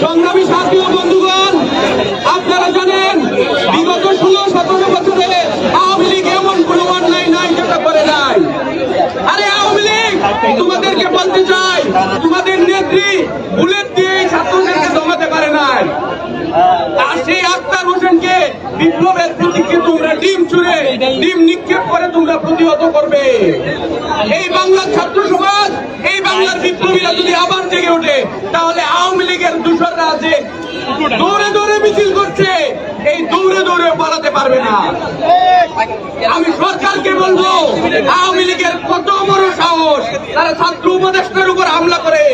সংগ্রামী সাথী ও বন্ধুগণ, আপনারা জানেন বিগত 16-17 বছরে আওয়ামী লীগ এমন কোন অন্যায় নাই যেটা করে নাই। আরে আওয়ামী লীগ তোমাদেরকে বলতে চাই, তোমাদের নেত্রী বুলেট দিয়ে ছাত্রদেরকে দমাতে পারে নাই। আর সেই আক্তার হোসেনকে বিপ্লবের প্রতীকে তোমরা ডিম ছুঁড়ে ডিম নিক্ষেপ করে তোমরা প্রতিহত করবে। এই বাংলার ছাত্র সমাজ, এই বাংলার বিপ্লবীরা যদি আবার জেগে ওঠে, তাহলে আওয়ামী লীগের দূষররা আছে দৌড়ে দৌড়ে মিছিল করছে, এই দৌড়ে দৌড়ে পালাতে পারবে না। আমি সরকারকে বলবো, আওয়ামী লীগের কত বড় সাহস, তারা ছাত্র উপদেষ্টার উপর হামলা করে,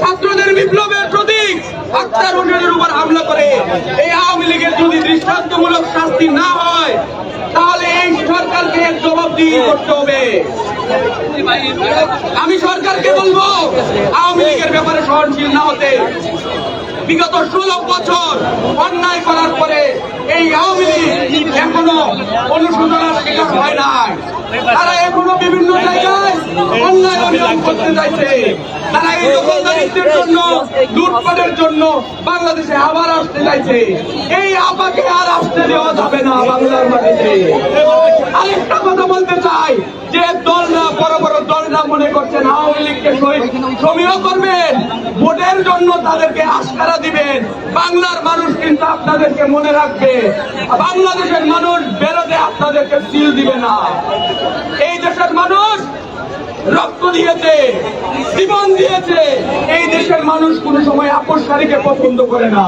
ছাত্রদের বিপ্লবের প্রতীক আক্তার হোসেনের উপর হামলা করে। এই আওয়ামী লীগের যদি দৃষ্টান্তমূলক শাস্তি না হয়, তাহলে এই সরকারকে জবাবদিহি করতে হবে। আমি সরকারকে বলবো, আওয়ামী লীগের ব্যাপারে সহনশীল না হতে। বিগত 16 বছর অন্যায় করার পরে এই আওয়ামী লীগ এখনো অনুশোচনার শিকার হয় নাই। তারা এখনো বিভিন্ন জায়গায় অন্যায় অনিয়ম করতে চাইছে। তারা এই দখলদারিত্বের জন্য, লুটপাটের জন্য বাংলাদেশে আবার আসতে চাইছে। এই আপাকে আর আসতে দেওয়া যাবে না বাংলার মাটিতে। আরেকটা কথা বলতে চাই, যে দলরা বড় বড় দলরা মনে করছেন আওয়ামী লীগকে সমীহ করবেন, ভোটের জন্য তাদেরকে আস্কারা দিবেন, বাংলার মানুষ কিন্তু আপনাদেরকে মনে রাখবে। বাংলাদেশের মানুষ বেরোতে আপনাদেরকে সিল দিবে না। এই দেশের মানুষ রক্ত দিয়েছে, জীবন দিয়েছে। এই দেশের মানুষ কোন সময় আপোষকারীকে পছন্দ করে না।